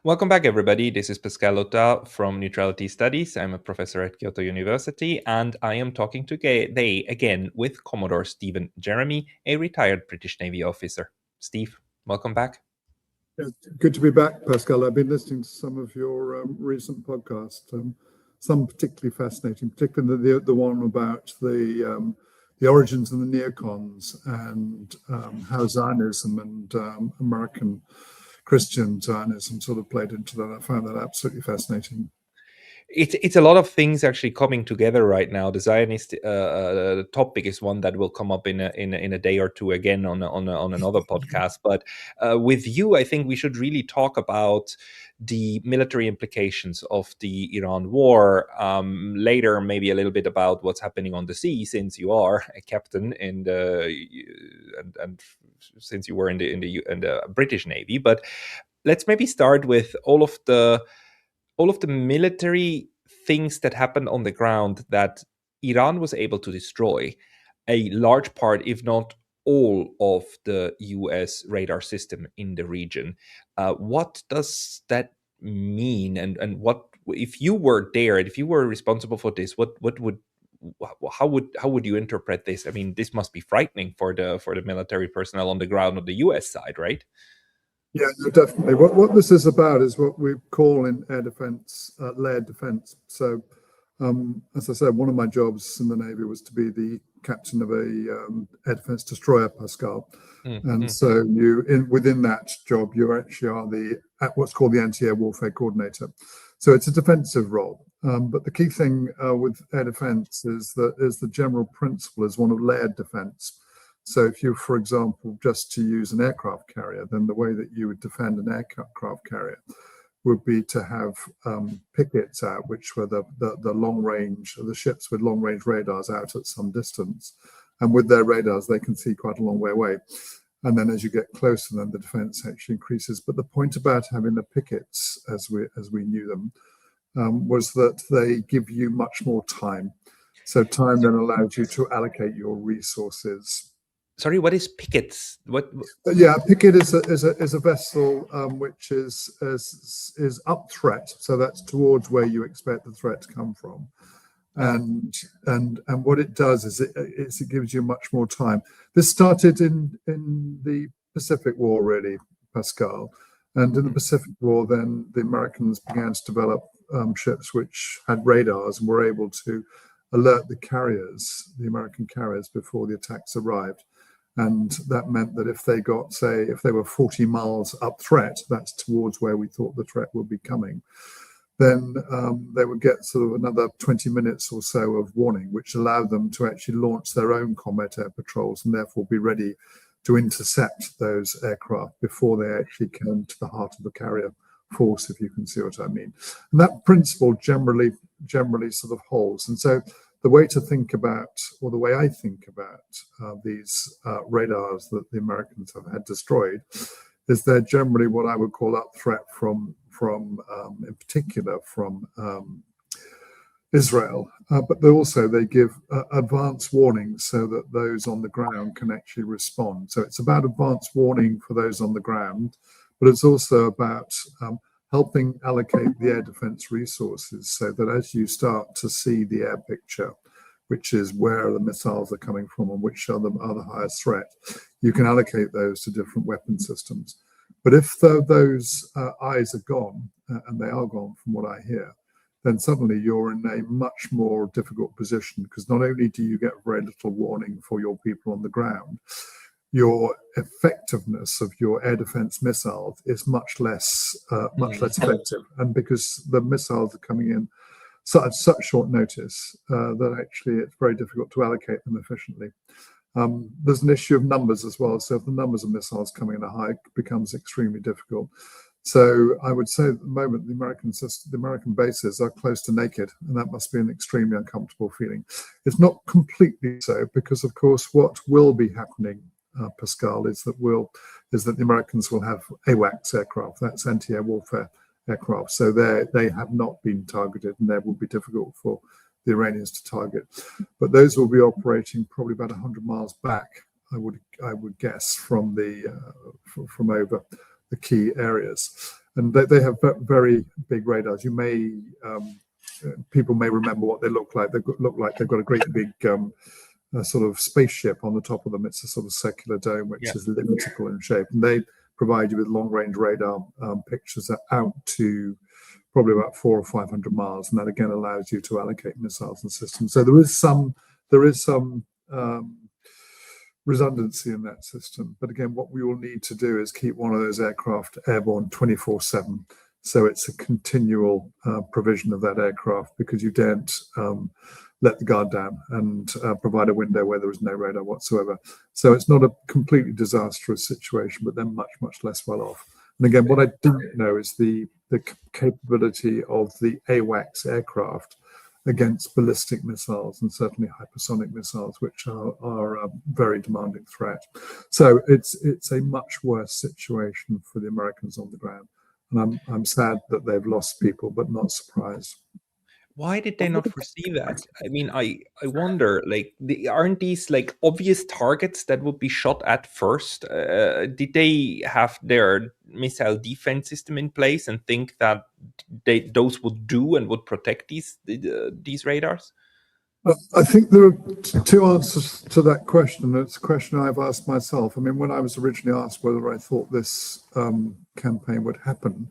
Welcome back, everybody. This is Pascal Lotta from Neutrality Studies. I'm a professor at Kyoto University, and I am talking today again with Commodore Stephen Jermy, a retired British Navy officer. Steve, welcome back. Yeah, good to be back, Pascal. I've been listening to some of your recent podcasts, some particularly fascinating, particularly the one about the origins of the neocons and how Zionism and American Christian Zionism sort of played into that. I found that absolutely fascinating. It's a lot of things actually coming together right now. The Zionist topic is one that will come up in a day or two again on another podcast. But with you, I think we should really talk about the military implications of the Iran war. Later, maybe a little bit about what's happening on the sea, since you are a captain and since you were in the British Navy. But let's maybe start with all of the military things that happened on the ground that Iran was able to destroy. A large part, if not all, of the US radar system in the region. What does that mean? And what, if you were there, if you were responsible for this, how would you interpret this? I mean, this must be frightening for the military personnel on the ground on the US side, right? Yeah, no, definitely. What this is about is what we call in air defense, layered defense. So, as I said, one of my jobs in the Navy was to be the captain of a air defense destroyer, Pascal. Mm-hmm. And so within that job, you actually are what's called the anti-air warfare coordinator. So it's a defensive role. But the key thing with air defense is the general principle is one of layered defense. So if you, for example, just to use an aircraft carrier, then the way that you would defend an aircraft carrier would be to have pickets out, which were the long range, the ships with long range radars out at some distance. And with their radars, they can see quite a long way away. And then as you get closer, then the defense actually increases. But the point about having the pickets, as we knew them, was that they give you much more time. So time then allows you to allocate your resources. Sorry, what is pickets? What? Yeah, picket is a vessel which is up threat, so that's towards where you expect the threat to come from, and what it does is it gives you much more time. This started in the Pacific War, really, Pascal, and in the Pacific War, then the Americans began to develop ships which had radars and were able to alert the American carriers, before the attacks arrived. And that meant that if they were 40 miles up threat, that's towards where we thought the threat would be coming, then they would get sort of another 20 minutes or so of warning, which allowed them to actually launch their own combat air patrols and therefore be ready to intercept those aircraft before they actually came to the heart of the carrier force, if you can see what I mean. And that principle generally sort of holds. And so the way to think about, or the way I think about these radars that the Americans have had destroyed, is they're generally what I would call up threat from in particular from Israel, but they give advance warnings so that those on the ground can actually respond. So it's about advance warning for those on the ground, but it's also about helping allocate the air defense resources so that as you start to see the air picture, which is where the missiles are coming from and which are the highest threat, you can allocate those to different weapon systems. But if those eyes are gone, and they are gone from what I hear, then suddenly you're in a much more difficult position, because not only do you get very little warning for your people on the ground, your effectiveness of your air defense missiles is much less effective. And because the missiles are coming in at such short notice, that actually it's very difficult to allocate them efficiently. There's an issue of numbers as well. So if the numbers of missiles coming in are high, it becomes extremely difficult. So I would say at the moment, the American bases are close to naked, and that must be an extremely uncomfortable feeling. It's not completely so, because of course what will be happening, Pascal, is that the Americans will have AWACS aircraft, that's anti-air warfare aircraft. So they have not been targeted, and they will be difficult for the Iranians to target. But those will be operating probably about 100 miles back, I would guess, from over the key areas. and they have very big radars. You may people may remember what they look like. They look like they've got a great big a sort of spaceship on the top of them. It's a sort of circular dome, which is elliptical in shape, and they provide you with long-range radar pictures out to probably about 400 or 500 miles, and that again allows you to allocate missiles and systems. So there is some redundancy in that system. But again, what we will need to do is keep one of those aircraft airborne 24/7. So it's a continual provision of that aircraft, because you daren't let the guard down and provide a window where there is no radar whatsoever. So it's not a completely disastrous situation, but they're much, much less well off. And again, what I don't know is the capability of the AWACS aircraft against ballistic missiles and certainly hypersonic missiles, which are a very demanding threat. So it's a much worse situation for the Americans on the ground. And I'm sad that they've lost people, but not surprised. Why did they not foresee that? I mean, I wonder, like, aren't these like obvious targets that would be shot at first? Did they have their missile defense system in place and think that those would do and would protect these radars? I think there are two answers to that question. It's a question I've asked myself. I mean, when I was originally asked whether I thought this campaign would happen,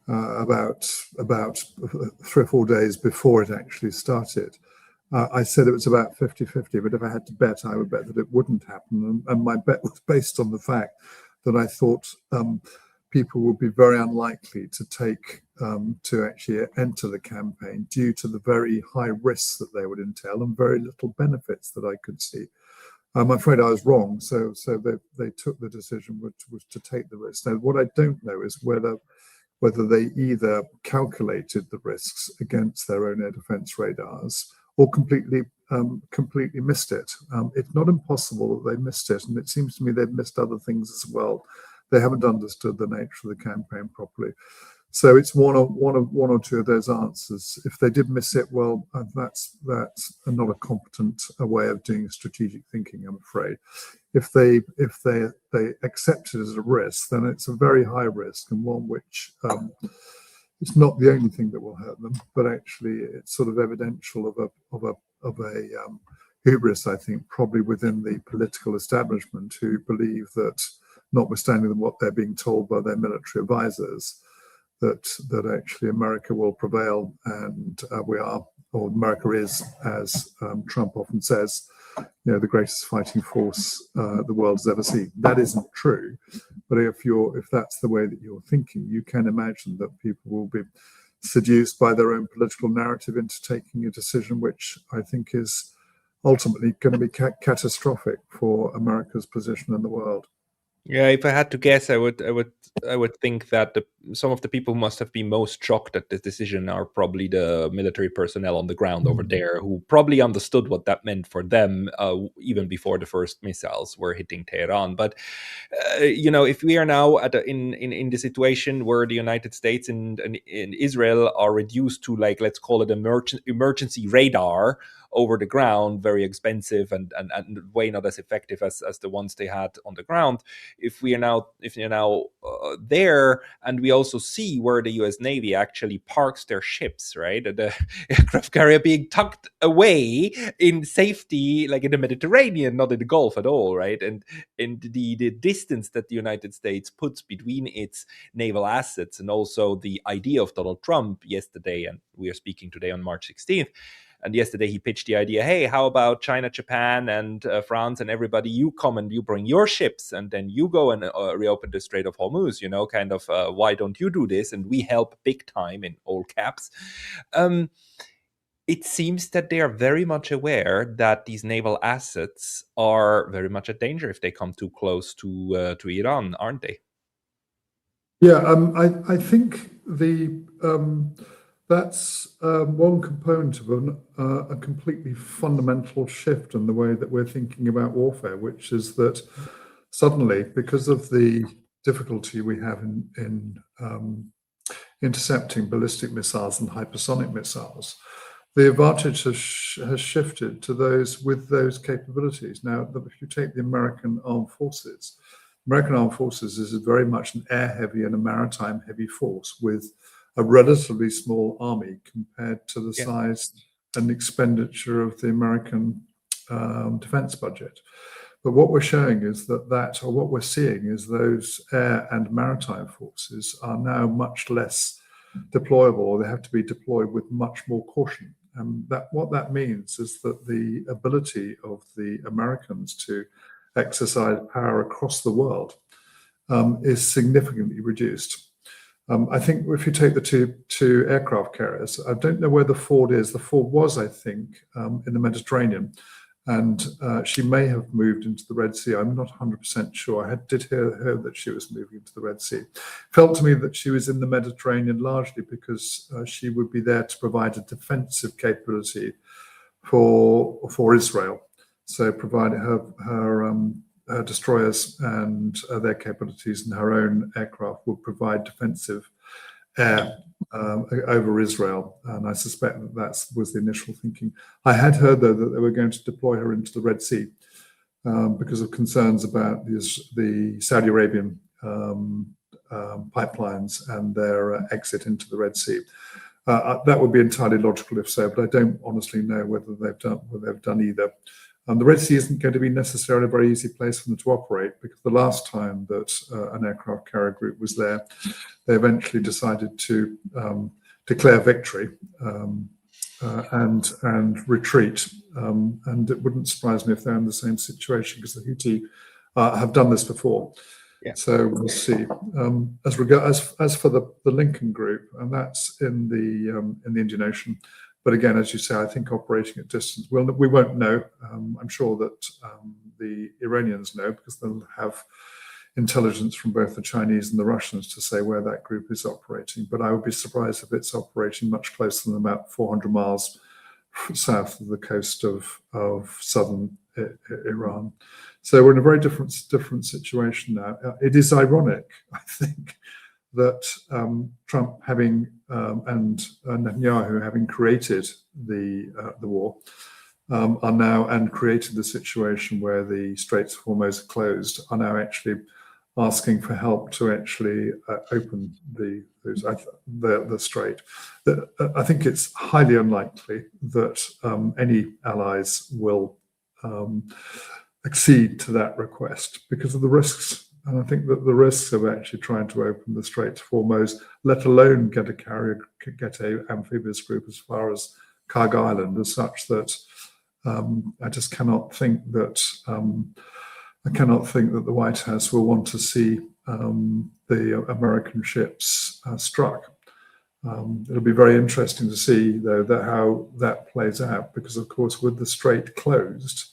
about 3 or 4 days before it actually started, I said it was about 50-50, but if I had to bet, I would bet that it wouldn't happen. And my bet was based on the fact that I thought people would be very unlikely to actually enter the campaign due to the very high risks that they would entail and very little benefits that I could see. I'm afraid I was wrong. So they took the decision, which was to take the risk. Now, what I don't know is whether they either calculated the risks against their own air defense radars or completely missed it. It's not impossible that they missed it, and it seems to me they've missed other things as well. They haven't understood the nature of the campaign properly. So it's one or two of those answers. If they did miss it, well, that's not a competent way of doing strategic thinking, I'm afraid. If they accept it as a risk, then it's a very high risk, and one which it's not the only thing that will hurt them, but actually it's sort of evidential of a hubris, I think, probably within the political establishment, who believe that, notwithstanding what they're being told by their military advisors, that actually America will prevail, and America is, as Trump often says, the greatest fighting force the world has ever seen. That isn't true, but if that's the way that you're thinking, you can imagine that people will be seduced by their own political narrative into taking a decision which I think is ultimately going to be catastrophic for America's position in the world. Yeah, if I had to guess, I would think that some of the people who must have been most shocked at this decision are probably the military personnel on the ground over there, who probably understood what that meant for them even before the first missiles were hitting Tehran. But if we are now in the situation where the United States and Israel are reduced to, like, let's call it emergency radar over the ground, very expensive and way not as effective as the ones they had on the ground. If you're now there, and we also see where the U.S. Navy actually parks their ships, right? The aircraft carrier being tucked away in safety, like in the Mediterranean, not in the Gulf at all, right? And the distance that the United States puts between its naval assets and also the idea of Donald Trump yesterday, and we are speaking today on March 16th. And yesterday he pitched the idea, hey, how about China, Japan, and France and everybody, you come and you bring your ships and then you go and reopen the Strait of Hormuz, why don't you do this? And we help big time, in all caps. It seems that they are very much aware that these naval assets are very much a danger if they come too close to Iran, aren't they? Yeah, I think that's one component of a completely fundamental shift in the way that we're thinking about warfare, which is that suddenly, because of the difficulty we have in intercepting ballistic missiles and hypersonic missiles, the advantage has shifted to those with those capabilities. Now, if you take the American armed forces, American Armed Forces is very much an air-heavy and a maritime-heavy force with a relatively small army compared to the size and expenditure of the American defense budget. But what we're showing is or what we're seeing is those air and maritime forces are now much less deployable, or they have to be deployed with much more caution. And what that means is that the ability of the Americans to exercise power across the world is significantly reduced. I think if you take the two aircraft carriers, I don't know where the Ford is. The Ford was, I think, in the Mediterranean, and she may have moved into the Red Sea. I'm not 100% sure. I did hear that she was moving into the Red Sea. Felt to me that she was in the Mediterranean largely because she would be there to provide a defensive capability for Israel. So providing her destroyers and their capabilities and her own aircraft would provide defensive air over Israel. And I suspect that was the initial thinking. I had heard, though, that they were going to deploy her into the Red Sea because of concerns about the Saudi Arabian pipelines and their exit into the Red Sea. That would be entirely logical if so, but I don't honestly know whether they've done either. The Red Sea isn't going to be necessarily a very easy place for them to operate, because the last time that an aircraft carrier group was there, they eventually decided to declare victory and retreat. And it wouldn't surprise me if they're in the same situation, because the Houthi have done this before. Yeah. So we'll see. As for the Lincoln group, and that's in the Indian Ocean. But again, as you say, I think operating at distance, we won't know. I'm sure that the Iranians know, because they'll have intelligence from both the Chinese and the Russians to say where that group is operating. But I would be surprised if it's operating much closer than about 400 miles south of the coast of southern Iran. So we're in a very different situation now. It is ironic, I think, that Trump having and Netanyahu having created the war are now, and created the situation where the Straits of Hormuz are closed, are now actually asking for help to actually open the strait. I think it's highly unlikely that any allies will accede to that request because of the risks. And I think that the risks of actually trying to open the Straits of Hormuz, let alone get a amphibious group as far as Kag Island, is such that I just cannot think that the White House will want to see the American ships struck. It'll be very interesting to see, though, how that plays out, because, of course, with the strait closed,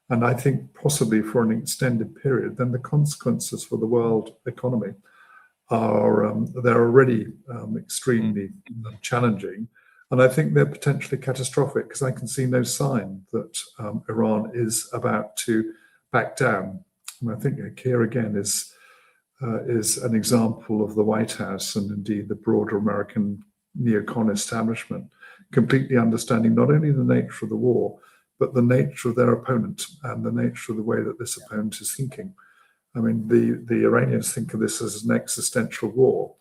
and I think possibly for an extended period, then the consequences for the world economy are they're already extremely challenging, and I think they're potentially catastrophic, because I can see no sign that Iran is about to back down. And I think here again is an example of the White House and indeed the broader American neocon establishment completely understanding not only the nature of the war, but the nature of their opponent and the nature of the way that this opponent is thinking. I mean, the Iranians think of this as an existential war,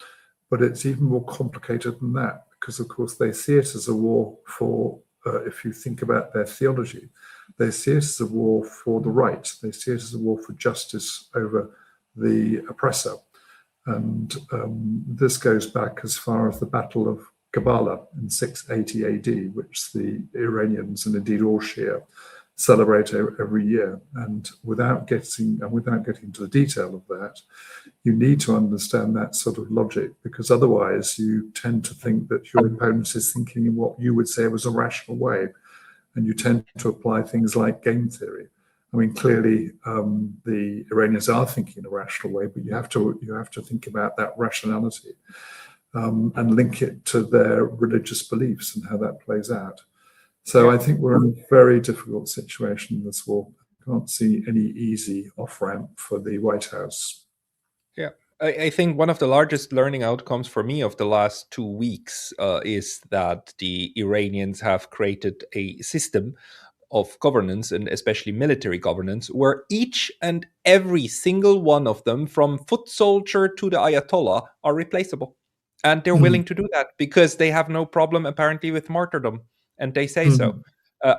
but it's even more complicated than that, because, of course, they see it as a war for, if you think about their theology, they see it as a war for the right. They see it as a war for justice over the oppressor. And this goes back as far as the Battle of Gabala in 680 AD, which the Iranians and indeed all Shia celebrate every year. And without getting into the detail of that, you need to understand that sort of logic, because otherwise you tend to think that your opponent is thinking in what you would say was a rational way, and you tend to apply things like game theory. I mean, clearly, the Iranians are thinking in a rational way, but you have to think about that rationality and link it to their religious beliefs and how that plays out. So I think we're in a very difficult situation in this war. I can't see any easy off-ramp for the White House. Yeah. I think one of the largest learning outcomes for me of the last 2 weeks is that the Iranians have created a system of governance, and especially military governance, where each and every single one of them, from foot soldier to the Ayatollah, are replaceable. And they're willing to do that because they have no problem, apparently, with martyrdom. And they say so.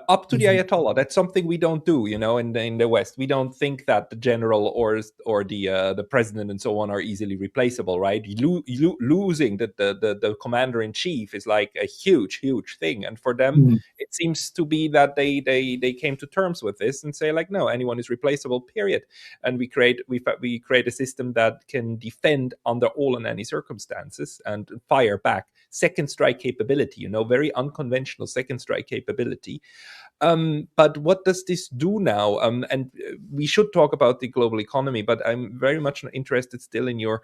Up to the Ayatollah. That's something we don't do, in the West. We don't think that the general or the president and so on are easily replaceable, right? Losing the commander in chief is like a huge thing, and for them, it seems to be that they came to terms with this and say like, no, anyone is replaceable, period. And we create a system that can defend under all and any circumstances and fire back. Second strike capability, very unconventional second strike capability. But what does this do now? And we should talk about the global economy, but I'm very much interested still in your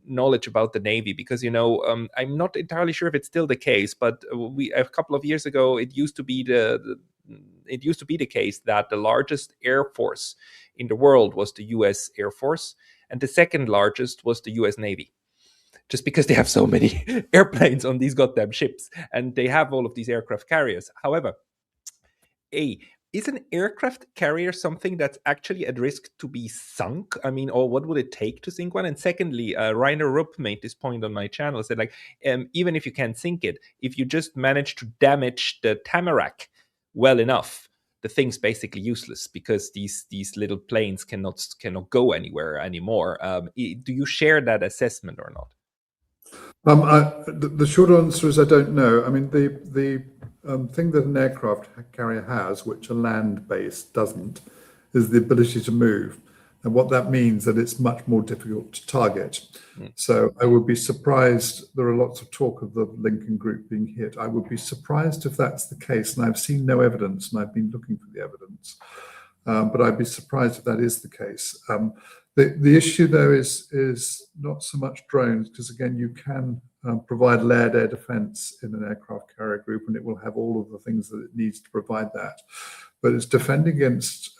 knowledge about the Navy, because I'm not entirely sure if it's still the case, but a couple of years ago it used to be the case that the largest air force in the world was the U.S. Air Force, and the second largest was the U.S. Navy. Just because they have so many airplanes on these goddamn ships, and they have all of these aircraft carriers. However, is an aircraft carrier something that's actually at risk to be sunk? I mean, or what would it take to sink one? And secondly, Rainer Rupp made this point on my channel, said like, even if you can't sink it, if you just manage to damage the tamarack well enough, the thing's basically useless because these little planes cannot go anywhere anymore. Do you share that assessment or not? The short answer is I don't know. I mean, the thing that an aircraft carrier has, which a land-based doesn't, is the ability to move. And what that means that it's much more difficult to target. So I would be surprised. There are lots of talk of the Lincoln Group being hit. I would be surprised if that's the case. And I've seen no evidence, and I've been looking for the evidence. But I'd be surprised if that is the case. The issue, though, is not so much drones, because again, you can provide layered air defense in an aircraft carrier group, and it will have all of the things that it needs to provide that. But it's defending against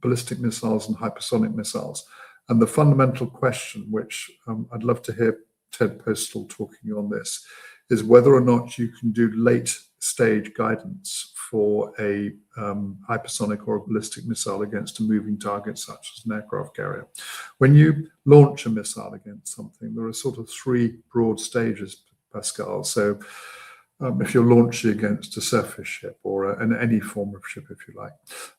ballistic missiles and hypersonic missiles. And the fundamental question, which I'd love to hear Ted Postal talking on this, is whether or not you can do late stage guidance for a hypersonic or a ballistic missile against a moving target such as an aircraft carrier. When you launch a missile against something, there are sort of three broad stages, Pascal. So if you're launching against a surface ship or any form of ship, if you like,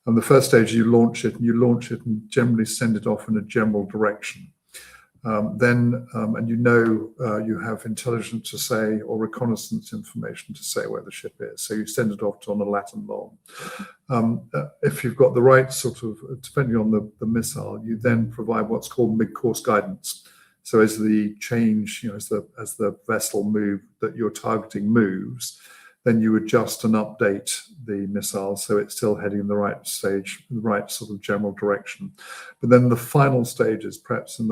and the first stage you launch it and generally send it off in a general direction. And you have intelligence to say, or reconnaissance information to say where the ship is. So you send it off on a lat and long. If you've got the right sort of, depending on the missile, you then provide what's called mid-course guidance. So as the change, as the vessel that you're targeting moves, then you adjust and update the missile so it's still heading in the right stage, the right sort of general direction. But then the final stages, perhaps it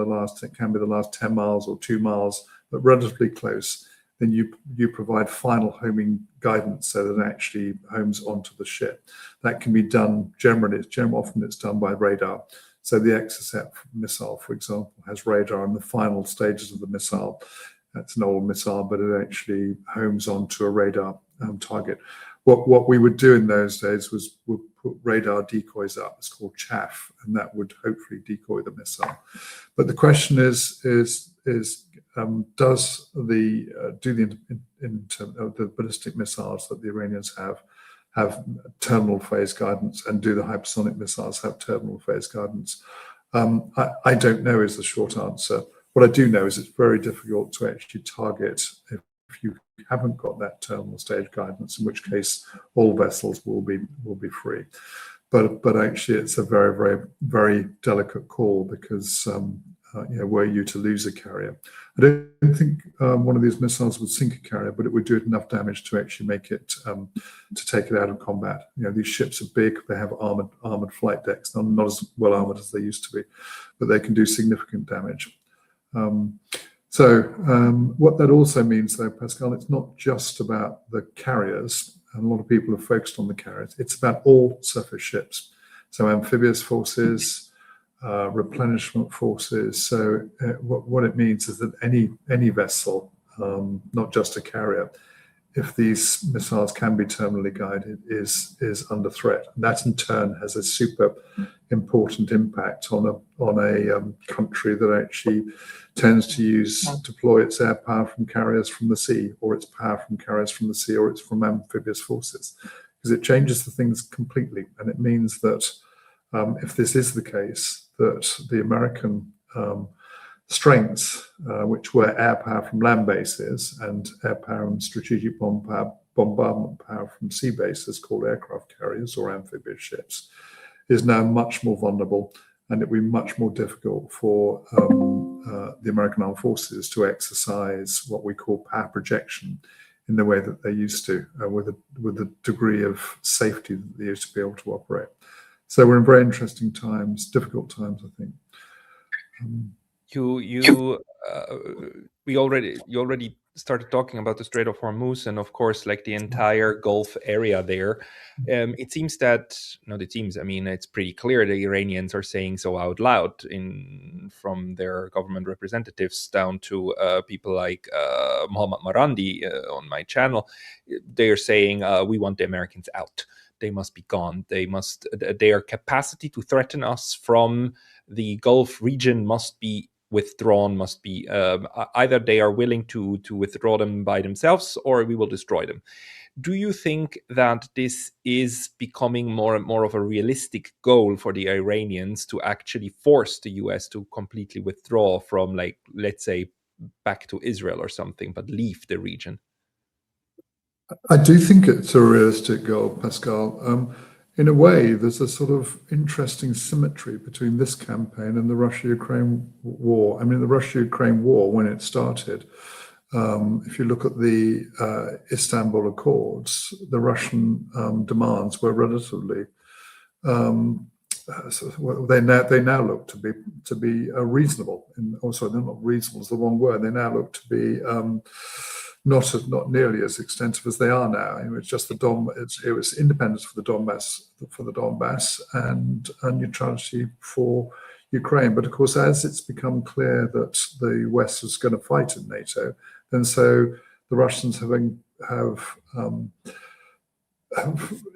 can be the last 10 miles or 2 miles, but relatively close, then you provide final homing guidance so that it actually homes onto the ship. That can be done often it's done by radar. So the Exocet missile, for example, has radar in the final stages of the missile. That's an old missile, but it actually homes onto a radar target. What we would do in those days was we'd put radar decoys up. It's called chaff, and that would hopefully decoy the missile. But the question is does the ballistic missiles that the Iranians have terminal phase guidance, and do the hypersonic missiles have terminal phase guidance? I don't know is the short answer. What I do know is it's very difficult to actually target if you haven't got that terminal stage guidance, in which case all vessels will be free. But actually it's a very, very, very delicate call because were you to lose a carrier, I don't think one of these missiles would sink a carrier, but it would do enough damage to actually make it to take it out of combat. These ships are big; they have armored flight decks. They're not as well armored as they used to be, but they can do significant damage. What that also means, though, Pascal, it's not just about the carriers, and a lot of people are focused on the carriers. It's about all surface ships, so amphibious forces, replenishment forces. So what it means is that any vessel, not just a carrier, if these missiles can be terminally guided, is under threat. And that in turn has a super important impact on a country that actually tends to deploy its air power from carriers from the sea, or its power from carriers from the sea, or it's from amphibious forces, because it changes the things completely. And it means that if this is the case, that the American strengths, which were air power from land bases and air power and strategic bombardment power from sea bases called aircraft carriers or amphibious ships, is now much more vulnerable, and it will be much more difficult for the American Armed Forces to exercise what we call power projection in the way that they used to, with a degree of safety that they used to be able to operate. So we're in very interesting times, difficult times, I think. You already started talking about the Strait of Hormuz, and of course, like the entire Gulf area there. It seems that, not it seems, I mean, it's pretty clear the Iranians are saying so out loud, from their government representatives down to people like Mohammad Marandi on my channel. They are saying we want the Americans out. They must be gone. Their capacity to threaten us from the Gulf region must be withdrawn, must be either they are willing to withdraw them by themselves, or we will destroy them. Do you think that this is becoming more and more of a realistic goal for the Iranians to actually force the US to completely withdraw from, like, let's say, back to Israel or something, but leave the region? I do think it's a realistic goal, Pascal. In a way, there's a sort of interesting symmetry between this campaign and the Russia-Ukraine war. I mean, the Russia-Ukraine war, when it started, if you look at the Istanbul Accords, the Russian demands were relatively, they now look to be reasonable. Also, they're not reasonable; it's the wrong word. They now look to be not nearly as extensive as they are now. It was just it was independence for the Donbass, and neutrality for Ukraine. But of course, as it's become clear that the West was going to fight in NATO, then so the Russians have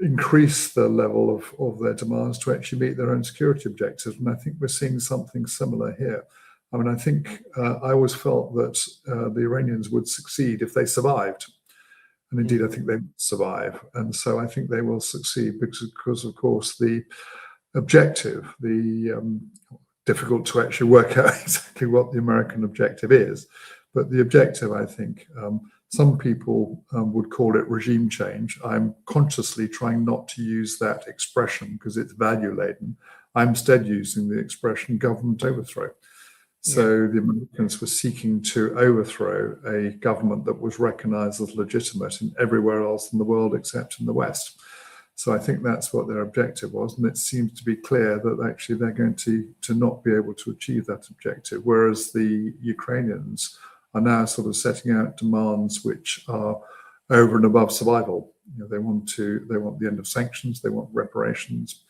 increased the level of their demands to actually meet their own security objectives. And I think we're seeing something similar here. I mean, I think I always felt that the Iranians would succeed if they survived. And indeed, I think they survive. And so I think they will succeed because of course, the objective, difficult to actually work out exactly what the American objective is. But the objective, I think, some people would call it regime change. I'm consciously trying not to use that expression because it's value-laden. I'm instead using the expression government overthrow. So the Americans were seeking to overthrow a government that was recognized as legitimate in everywhere else in the world except in the West. So I think that's what their objective was. And it seems to be clear that actually they're going to not be able to achieve that objective. Whereas the Ukrainians are now sort of setting out demands which are over and above survival. They want the end of sanctions, they want reparations,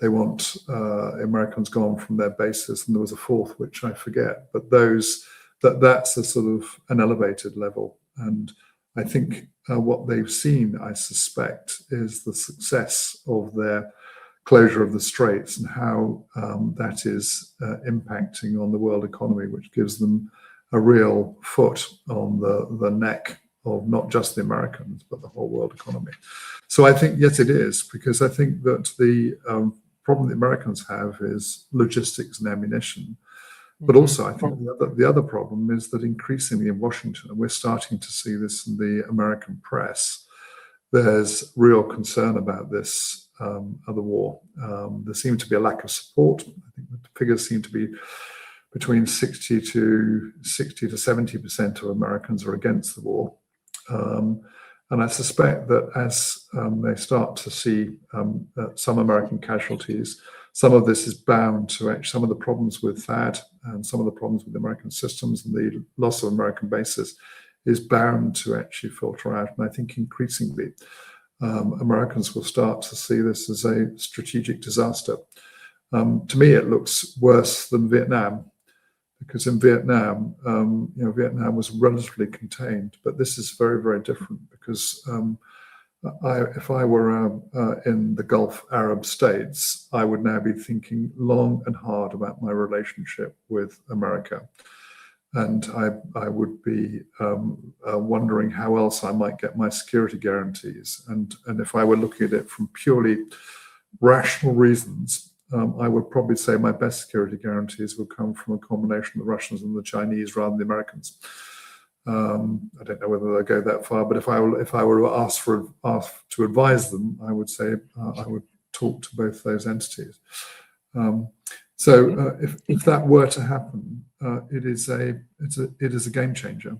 they want Americans gone from their bases, and there was a fourth which I forget. But that's a sort of an elevated level, and I think what they've seen, I suspect, is the success of their closure of the straits and how that is impacting on the world economy, which gives them a real foot on the neck of not just the Americans, but the whole world economy. So I think, yes, it is, because I think that the problem the Americans have is logistics and ammunition. But also, I think the other problem is that increasingly in Washington, and we're starting to see this in the American press, there's real concern about this other war. There seems to be a lack of support. I think the figures seem to be between 60 to 70% of Americans are against the war. And I suspect that as they start to see some American casualties, some of this is bound to actually, some of the problems with THAAD and some of the problems with American systems and the loss of American bases is bound to actually filter out. And I think increasingly Americans will start to see this as a strategic disaster. To me, it looks worse than Vietnam, because in Vietnam, Vietnam was relatively contained, but this is very, very different because if I were in the Gulf Arab states, I would now be thinking long and hard about my relationship with America. And I would be wondering how else I might get my security guarantees. And if I were looking at it from purely rational reasons, I would probably say my best security guarantees would come from a combination of the Russians and the Chinese rather than the Americans. I don't know whether they'll go that far, but if I were asked to advise them, I would say I would talk to both those entities. So if that were to happen, it is a game changer.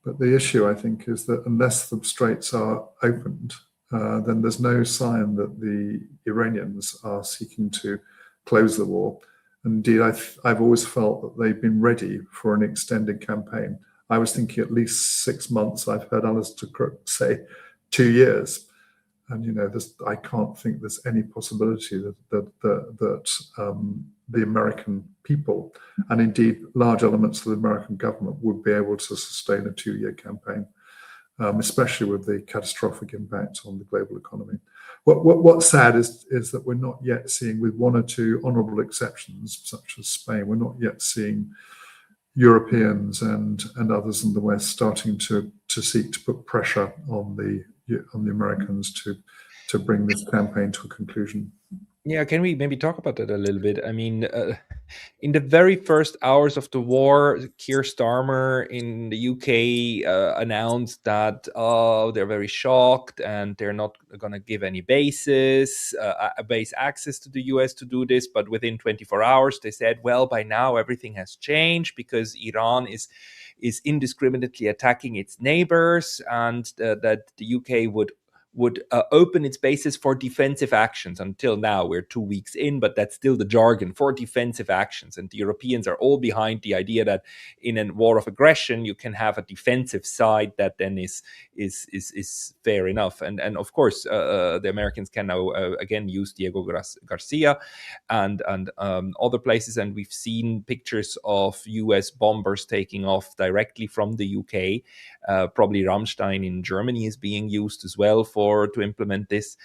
But the issue, I think, is that unless the straits are opened, then there's no sign that the Iranians are seeking to close the war. Indeed, I've always felt that they've been ready for an extended campaign. I was thinking at least 6 months. I've heard Alistair Crook say 2 years. And, I can't think there's any possibility that the American people, and indeed large elements of the American government, would be able to sustain a 2-year campaign, especially with the catastrophic impact on the global economy. What's sad is that we're not yet seeing, with one or two honourable exceptions, such as Spain, we're not yet seeing Europeans and others in the West starting to seek to put pressure on the Americans to bring this campaign to a conclusion. Yeah, can we maybe talk about that a little bit? I mean, in the very first hours of the war, Keir Starmer in the UK announced that they're very shocked and they're not going to give any base access to the US to do this. But within 24 hours, they said, well, by now everything has changed because Iran is indiscriminately attacking its neighbors, and that the UK would open its bases for defensive actions. Until now, we're 2 weeks in, but that's still the jargon for defensive actions. And the Europeans are all behind the idea that in a war of aggression, you can have a defensive side that then is fair enough. And of course, the Americans can now again use Diego Garcia and other places. And we've seen pictures of US bombers taking off directly from the UK. Probably Rammstein in Germany is being used as well to implement this.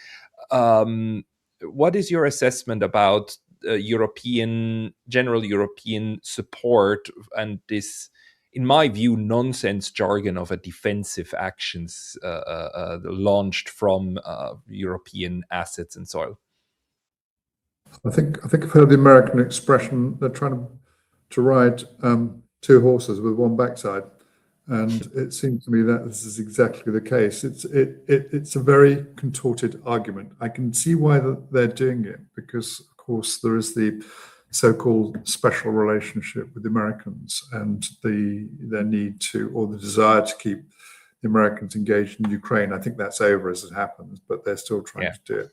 What is your assessment about general European support and this, in my view, nonsense jargon of a defensive actions launched from European assets and soil? I think I've heard the American expression, they're trying to ride two horses with one backside. And it seems to me that this is exactly the case. It's a very contorted argument. I can see why they're doing it, because, of course, there is the so-called special relationship with the Americans and their need to, or the desire to keep the Americans engaged in Ukraine. I think that's over as it happens, but they're still trying to do it.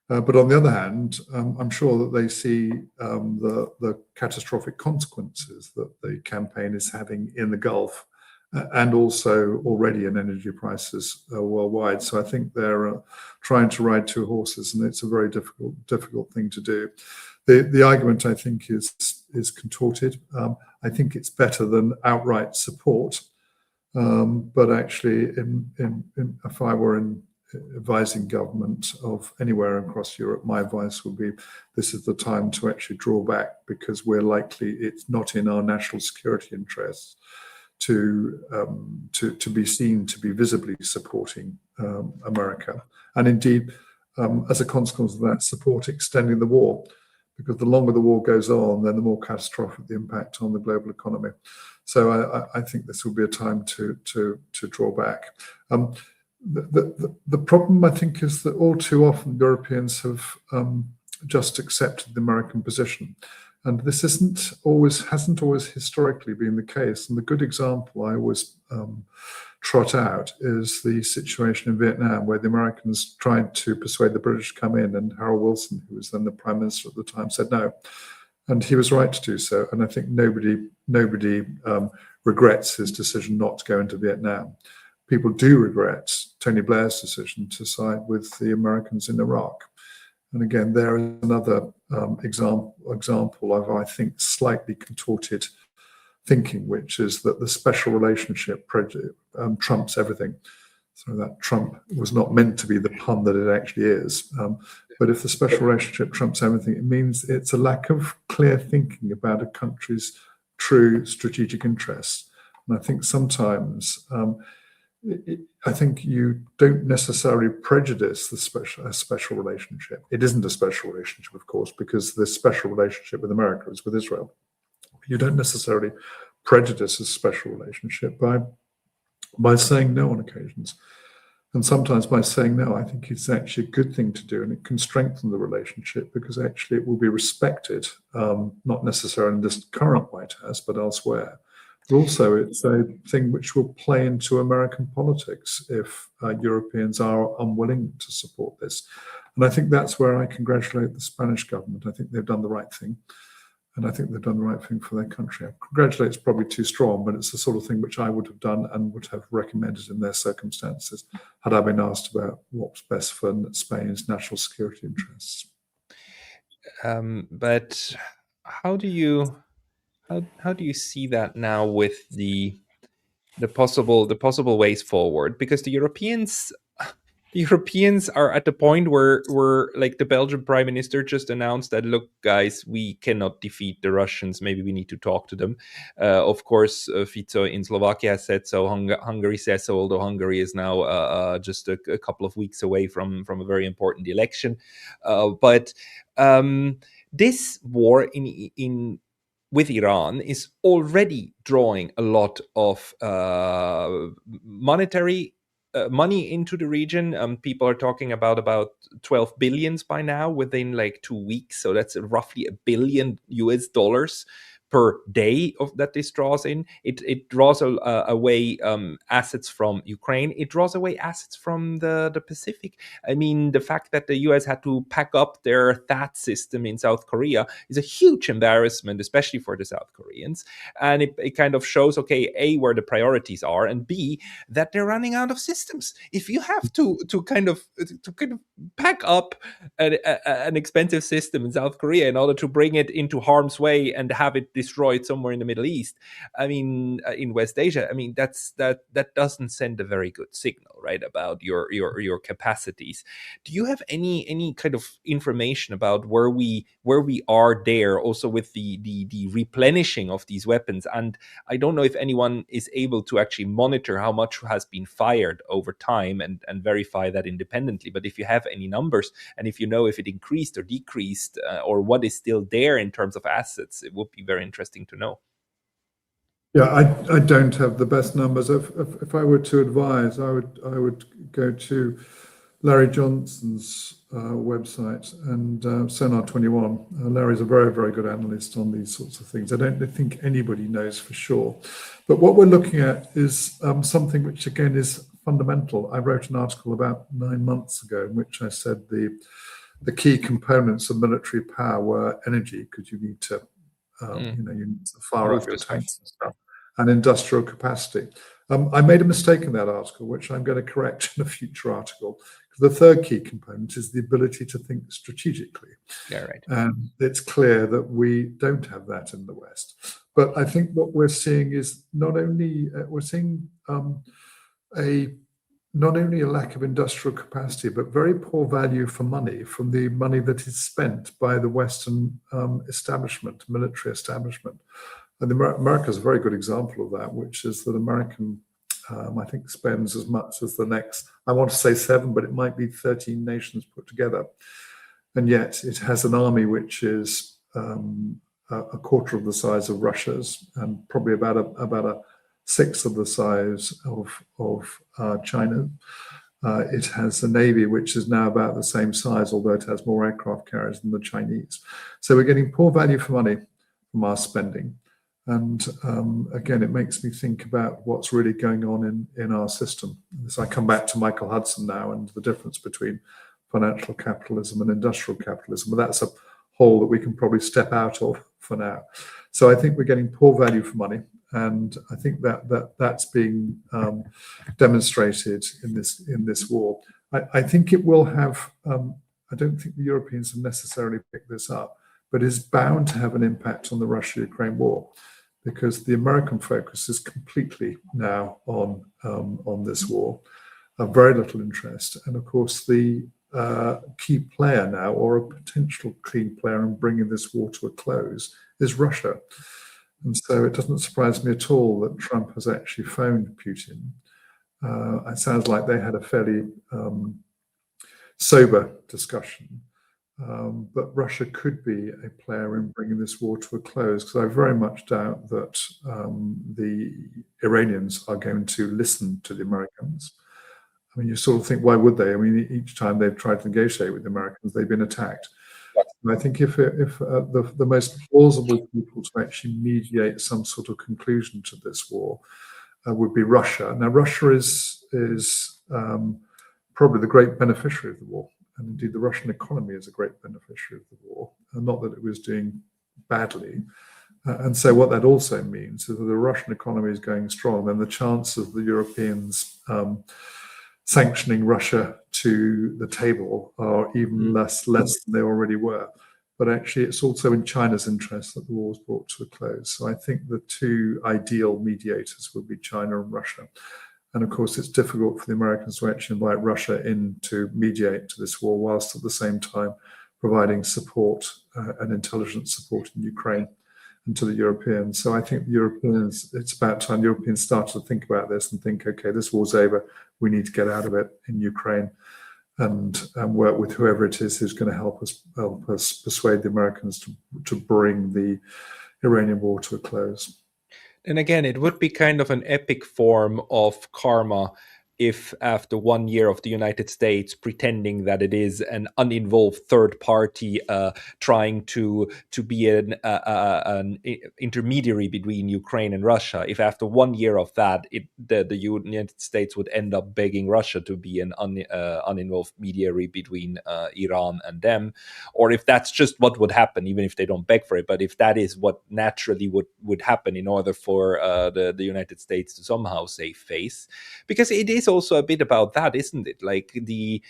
But on the other hand, I'm sure that they see the catastrophic consequences that the campaign is having in the Gulf, and also already in energy prices worldwide. So I think they're trying to ride two horses, and it's a very difficult thing to do. The argument, I think, is contorted. I think it's better than outright support. But actually, if I were advising government of anywhere across Europe, my advice would be this is the time to actually draw back, because it's not in our national security interests to be seen to be visibly supporting America, and indeed, as a consequence of that, support extending the war, because the longer the war goes on, then the more catastrophic the impact on the global economy. So I think this will be a time to draw back. The problem, I think, is that all too often Europeans have just accepted the American position. And this hasn't always historically been the case. And the good example I always trot out is the situation in Vietnam, where the Americans tried to persuade the British to come in, and Harold Wilson, who was then the Prime Minister at the time, said no. And he was right to do so. And I think nobody regrets his decision not to go into Vietnam. People do regret Tony Blair's decision to side with the Americans in Iraq. And again, there is another example of, I think, slightly contorted thinking, which is that the special relationship trumps everything. So that Trump was not meant to be the pun that it actually is. But if the special relationship trumps everything, it means it's a lack of clear thinking about a country's true strategic interests. And I think sometimes, I think you don't necessarily prejudice the special relationship. It isn't a special relationship, of course, because the special relationship with America is with Israel. You don't necessarily prejudice a special relationship by saying no on occasions. And sometimes by saying no, I think it's actually a good thing to do, and it can strengthen the relationship because actually it will be respected, not necessarily in this current White House, but elsewhere. But also it's a thing which will play into American politics if Europeans are unwilling to support this. And I think that's where I congratulate the Spanish government. I think they've done the right thing. And I think they've done the right thing for their country. Congratulate is probably too strong, but it's the sort of thing which I would have done and would have recommended in their circumstances had I been asked about what's best for Spain's national security interests. But how do you see that now with the possible ways forward? Because the Europeans are at the point where like the Belgian prime minister just announced that, look, guys, we cannot defeat the Russians. Maybe we need to talk to them. Of course, Fico in Slovakia has said so. Hungary says so, although Hungary is now just a couple of weeks away from a very important election. But this war in with Iran is already drawing a lot of monetary money into the region. People are talking about 12 billions by now within like 2 weeks. So that's roughly $1 billion per day of that this draws in. It draws away assets from Ukraine. It draws away assets from the Pacific. I mean, the fact that the US had to pack up their THAAD system in South Korea is a huge embarrassment, especially for the South Koreans. And it kind of shows, okay, A, where the priorities are, and B, that they're running out of systems. If you have to kind of pack up an expensive system in South Korea in order to bring it into harm's way and have it destroyed somewhere in the Middle East, I mean, in West Asia, I mean, that doesn't send a very good signal, right, about your capacities. Do you have any kind of information about where we are there, also with the replenishing of these weapons? And I don't know if anyone is able to actually monitor how much has been fired over time and verify that independently. But if you have any numbers, and if you know if it increased or decreased, or what is still there in terms of assets, it would be very interesting to know. Yeah, I don't have the best numbers. If I were to advise, I would go to Larry Johnson's website and Sonar 21. Larry's a very, very good analyst on these sorts of things. I don't think anybody knows for sure. But what we're looking at is something which, again, is fundamental. I wrote an article about 9 months ago in which I said the key components of military power were energy, because you need to you need to fire up your tanks and stuff, and industrial capacity. I made a mistake in that article, which I'm going to correct in a future article. The third key component is the ability to think strategically. Yeah, right. And it's clear that we don't have that in the West. But I think what we're seeing is not only not only a lack of industrial capacity, but very poor value for money from the money that is spent by the Western establishment, military establishment. And America is a very good example of that, which is that American, I think, spends as much as the next, I want to say 7, but it might be 13 nations put together. And yet it has an army which is a quarter of the size of Russia's, and probably about a sixth of the size of China. It has a navy which is now about the same size, although it has more aircraft carriers than the Chinese. So we're getting poor value for money from our spending. And again, it makes me think about what's really going on in our system. So I come back to Michael Hudson now and the difference between financial capitalism and industrial capitalism. But that's a hole that we can probably step out of for now. So I think we're getting poor value for money. And I think that's being demonstrated in this war. I think it will have, I don't think the Europeans have necessarily picked this up, but is bound to have an impact on the Russia-Ukraine war. because the American focus is completely now on this war, very little interest. And of course, the key player now, or a potential key player in bringing this war to a close, is Russia. And so it doesn't surprise me at all that Trump has actually phoned Putin. It sounds like they had a fairly sober discussion. But Russia could be a player in bringing this war to a close, because I very much doubt that the Iranians are going to listen to the Americans. I mean, you sort of think, why would they? I mean, each time they've tried to negotiate with the Americans, they've been attacked. And I think if the most plausible people to actually mediate some sort of conclusion to this war would be Russia. Now, Russia is probably the great beneficiary of the war. And indeed, the Russian economy is a great beneficiary of the war, and not that it was doing badly. And so what that also means is that the Russian economy is going strong, then the chance of the Europeans sanctioning Russia to the table are even less than they already were. But actually, it's also in China's interest that the war is brought to a close. So I think the two ideal mediators would be China and Russia. And of course, it's difficult for the Americans to actually invite Russia in to mediate to this war, whilst at the same time providing support and intelligence support in Ukraine and to the Europeans. So I think the Europeans, it's about time the Europeans start to think about this and think, okay, this war's over. We need to get out of it in Ukraine and work with whoever it is who's going to help us persuade the Americans to bring the Iranian war to a close. And again, it would be kind of an epic form of karma if after 1 year of the United States pretending that it is an uninvolved third party trying to be an intermediary between Ukraine and Russia, if after 1 year of that, the United States would end up begging Russia to be an uninvolved mediary between Iran and them, or if that's just what would happen, even if they don't beg for it, but if that is what naturally would happen in order for the United States to somehow save face, because it is also a bit about that, isn't it? Like the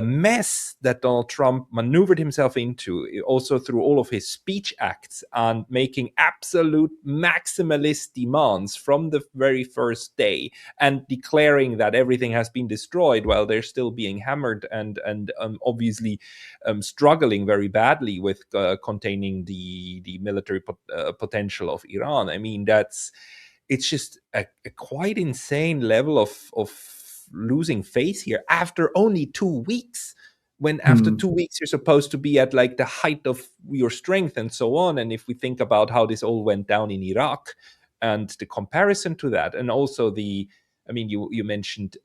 mess that Donald Trump maneuvered himself into, also through all of his speech acts and making absolute maximalist demands from the very first day, and declaring that everything has been destroyed while they're still being hammered and obviously struggling very badly with containing the military potential of Iran. I mean, it's just a quite insane level of losing face here after only 2 weeks, when after 2 weeks you're supposed to be at like the height of your strength and so on. And if we think about how this all went down in Iraq and the comparison to that, and also you mentioned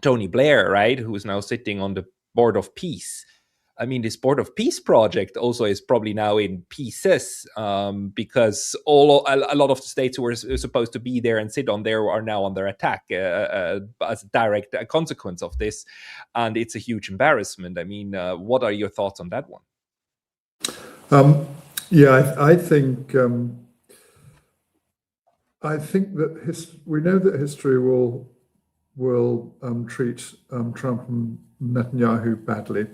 Tony Blair, right, who is now sitting on the Board of Peace. I mean, this Board of Peace project also is probably now in pieces because a lot of the states who were supposed to be there and sit on there are now under attack as a direct consequence of this. And it's a huge embarrassment. I mean, what are your thoughts on that one? I think that we know that history will treat Trump and Netanyahu badly.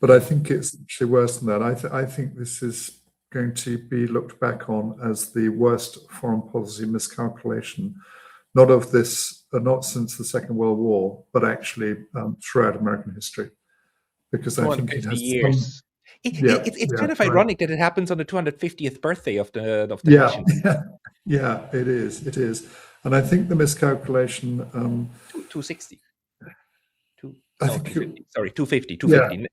But I think it's actually worse than that. I think this is going to be looked back on as the worst foreign policy miscalculation, not since the Second World War, but actually throughout American history. Because I think it has years. It's kind of ironic that it happens on the 250th birthday of the nation. Yeah, it is. And I think the miscalculation 260. 250. 250.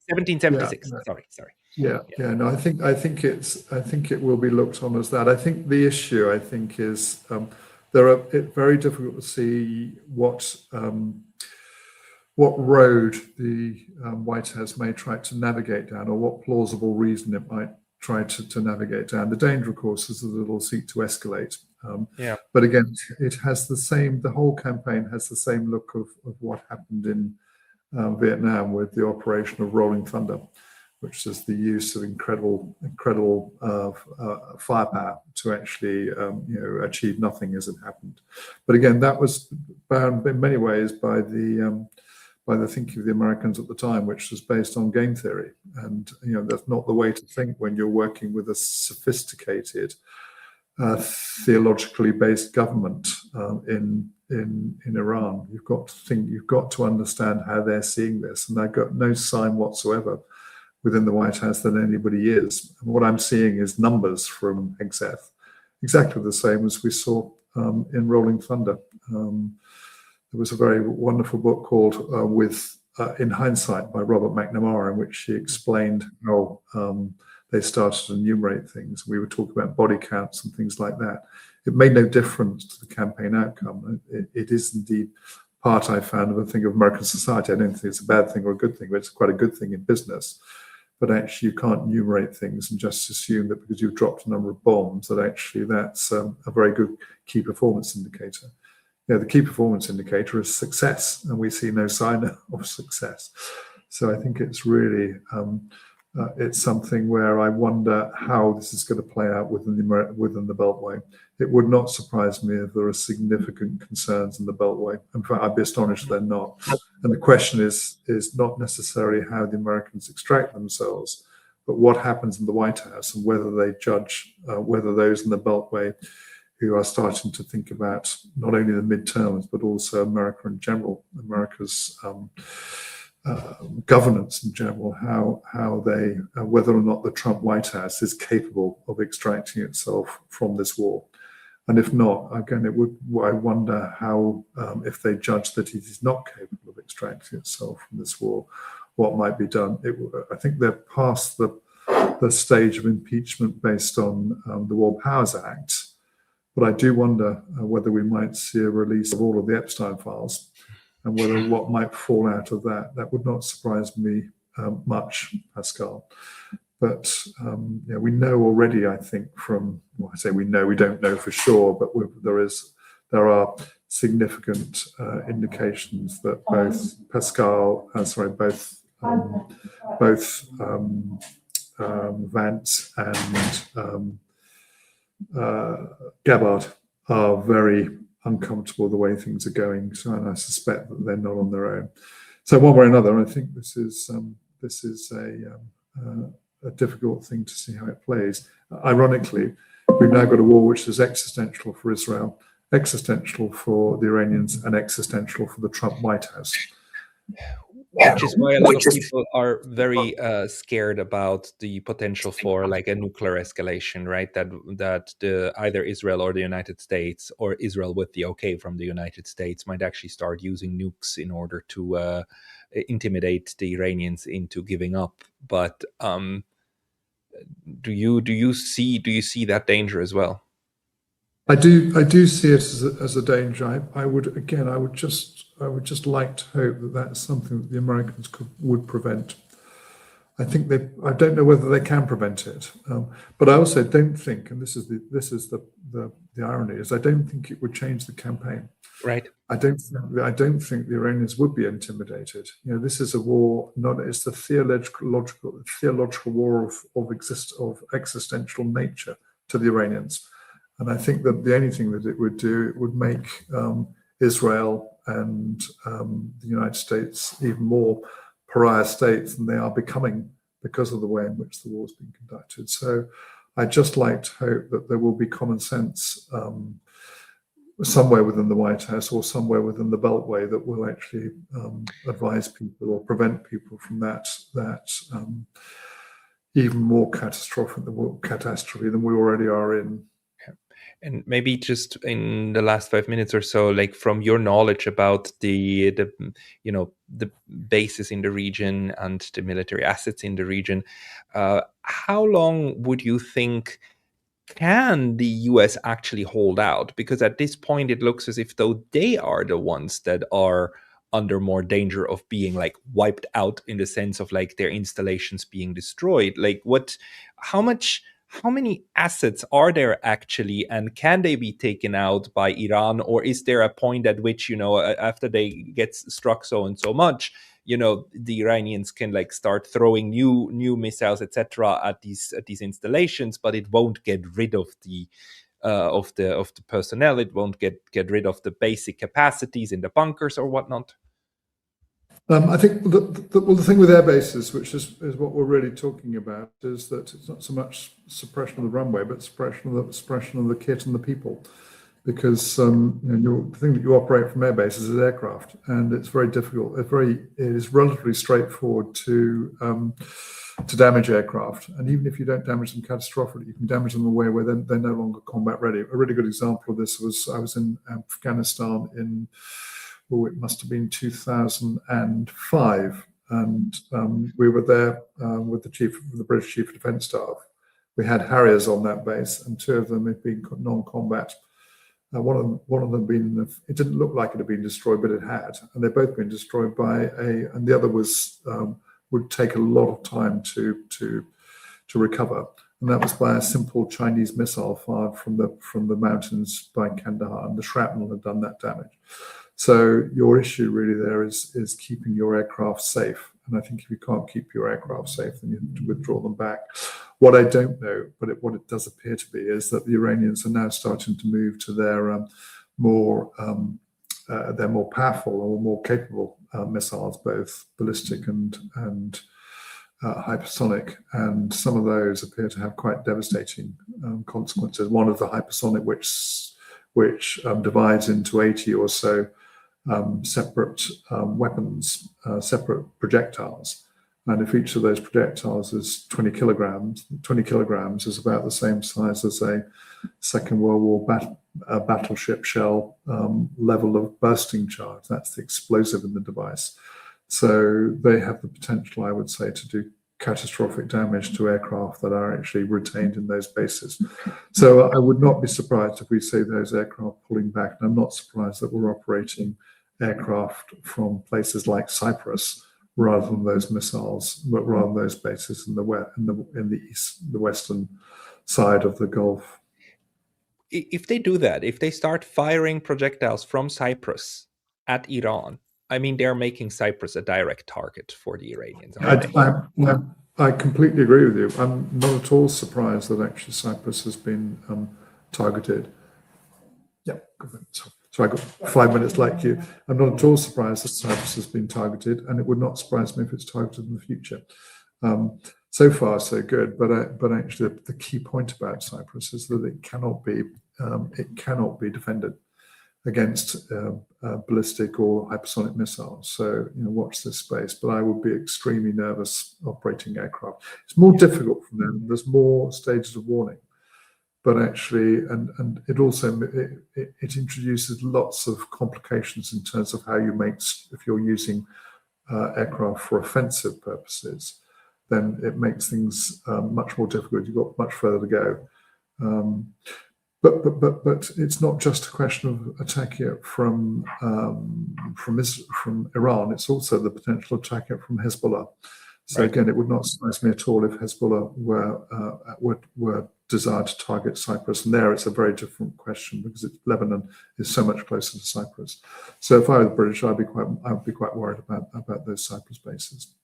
1776. Sorry. No, I think it will be looked on as that. I think the issue, is it's very difficult to see what road the White House may try to navigate down, or what plausible reason it might try to navigate down. The danger, of course, is that it'll seek to escalate. But again, it has the whole campaign has the same look of what happened in Vietnam with the operation of Rolling Thunder, which is the use of incredible firepower to actually achieve nothing as it happened. But again, that was bound in many ways by the thinking of the Americans at the time, which was based on game theory, and that's not the way to think when you're working with a sophisticated theologically based government in Iran. You've got to understand how they're seeing this, and I've got no sign whatsoever within the White House that anybody is. And what I'm seeing is numbers from Exef, exactly the same as we saw in Rolling Thunder. There was a very wonderful book called In Hindsight by Robert McNamara, in which he explained how they started to enumerate things. We were talking about body counts and things like that. It made no difference to the campaign outcome. It is indeed part, I found, of a thing of American society. I don't think it's a bad thing or a good thing, but it's quite a good thing in business. But actually, you can't enumerate things and just assume that because you've dropped a number of bombs, that actually that's a very good key performance indicator. The key performance indicator is success, and we see no sign of success. So I think it's really it's something where I wonder how this is going to play out within the Beltway. It would not surprise me if there are significant concerns in the Beltway. In fact, I'd be astonished if they're not. And the question is not necessarily how the Americans extract themselves, but what happens in the White House and whether they judge whether those in the Beltway who are starting to think about not only the midterms, but also America in general, America's governance in general, how they, whether or not the Trump White House is capable of extracting itself from this war. And if not, again, I wonder how, if they judge that it is not capable of extracting itself from this war, what might be done. I think they're past the stage of impeachment based on the War Powers Act. But I do wonder whether we might see a release of all of the Epstein files and whether what might fall out of that. That would not surprise me much, Pascal. But we know already, I think, from, well, I say we know, we don't know for sure, but there are significant indications that both Vance and Gabbard are very uncomfortable the way things are going, and I suspect that they're not on their own. So one way or another, I think this is a difficult thing to see how it plays. Ironically, we've now got a war which is existential for Israel, existential for the Iranians, and existential for the Trump White House. Which is why a lot of people are very scared about the potential for like a nuclear escalation, right? That either Israel or the United States, or Israel with the okay from the United States, might actually start using nukes in order to intimidate the Iranians into giving up. But do you see that danger as well? I do see it as a danger. I would just like to hope that that's something that the Americans would prevent. I don't know whether they can prevent it, but I also don't think, and this is the irony, is I don't think it would change the campaign. Right. I don't think the Iranians would be intimidated. This is a war. It's the theological war of existential nature to the Iranians. And I think that the only thing that it would do, it would make Israel and the United States even more pariah states than they are becoming because of the way in which the war is being conducted. So I'd just like to hope that there will be common sense somewhere within the White House or somewhere within the Beltway that will actually advise people or prevent people from that even more catastrophe than we already are in. And maybe just in the last 5 minutes or so, like from your knowledge about the bases in the region and the military assets in the region, how long would you think can the US actually hold out? Because at this point, it looks as if though they are the ones that are under more danger of being like wiped out, in the sense of like their installations being destroyed. Like how many assets are there actually, and can they be taken out by Iran? Or is there a point at which, after they get struck so and so much, the Iranians can like start throwing new missiles, etc., at these installations, but it won't get rid of the personnel. It won't get rid of the basic capacities in the bunkers or whatnot. I think the thing with air bases, which is what we're really talking about, is that it's not so much suppression of the runway, but suppression of the kit and the people, because the thing that you operate from air bases is aircraft, and it's very difficult. It is relatively straightforward to damage aircraft, and even if you don't damage them catastrophically, you can damage them in a way where they're no longer combat ready. A really good example of this was I was in Afghanistan in, it must have been 2005, and we were there with the British Chief of Defence Staff. We had Harriers on that base, and two of them had been non-combat. One of them been, it didn't look like it had been destroyed, but it had, and they'd both been destroyed by and the other was would take a lot of time to recover, and that was by a simple Chinese missile fired from the mountains by Kandahar, and the shrapnel had done that damage. So your issue really there is keeping your aircraft safe. And I think if you can't keep your aircraft safe, then you have to withdraw them back. What I don't know, but what it does appear to be, is that the Iranians are now starting to move to their more powerful or more capable missiles, both ballistic and hypersonic, and some of those appear to have quite devastating consequences. One of the hypersonic, which divides into 80 or so separate weapons, separate projectiles. And if each of those projectiles is 20 kilograms, 20 kilograms is about the same size as a Second World War battleship shell level of bursting charge. That's the explosive in the device. So they have the potential, I would say, to do catastrophic damage to aircraft that are actually retained in those bases. So I would not be surprised if we see those aircraft pulling back. And I'm not surprised that we're operating aircraft from places like Cyprus rather than those missiles, but rather than those bases in the east, the western side of the Gulf. If they do that, if they start firing projectiles from Cyprus at Iran, I mean, they're making Cyprus a direct target for the Iranians. I completely agree with you. I'm not at all surprised that actually Cyprus has been targeted. Yeah, so I got 5 minutes like you. I'm not at all surprised that Cyprus has been targeted, and it would not surprise me if it's targeted in the future. So far, so good. But actually, the key point about Cyprus is that it cannot be defended against ballistic or hypersonic missiles. So watch this space. But I would be extremely nervous operating aircraft. It's more difficult for them. There's more stages of warning. But actually, and it also it introduces lots of complications in terms of how you make, if you're using aircraft for offensive purposes, then it makes things much more difficult. You've got much further to go. But it's not just a question of attacking it from Iran. It's also the potential attack it from Hezbollah. So again, it would not surprise me at all if Hezbollah were desired to target Cyprus. And there, it's a very different question because Lebanon is so much closer to Cyprus. So if I were the British, I would be quite worried about those Cyprus bases.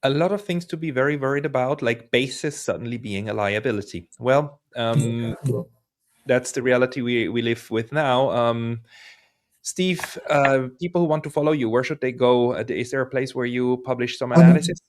A lot of things to be very worried about, like bases suddenly being a liability. Well, that's the reality we live with now. Steve, people who want to follow you, where should they go? Is there a place where you publish some analysis?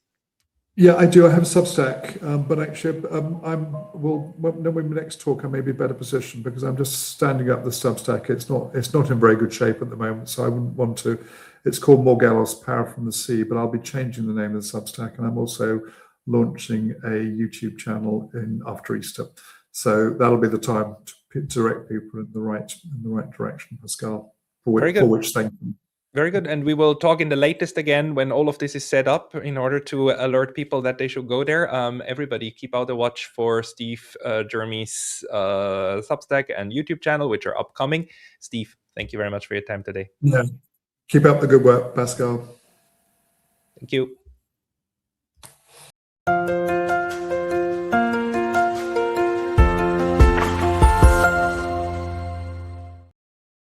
Yeah, I do. I have a Substack, but actually, when we next talk, I may be in a better position because I'm just standing up the Substack. It's not in very good shape at the moment, so I wouldn't want to. It's called Morgellos, Power from the Sea, but I'll be changing the name of the Substack, and I'm also launching a YouTube channel after Easter. So that'll be the time to direct people in the right direction, Pascal. For which thank you. Very good. And we will talk in the latest again when all of this is set up in order to alert people that they should go there. Everybody keep out a watch for Steve Jermy's Substack and YouTube channel, which are upcoming. Steve, thank you very much for your time today. Yeah. Keep up the good work, Pascal. Thank you.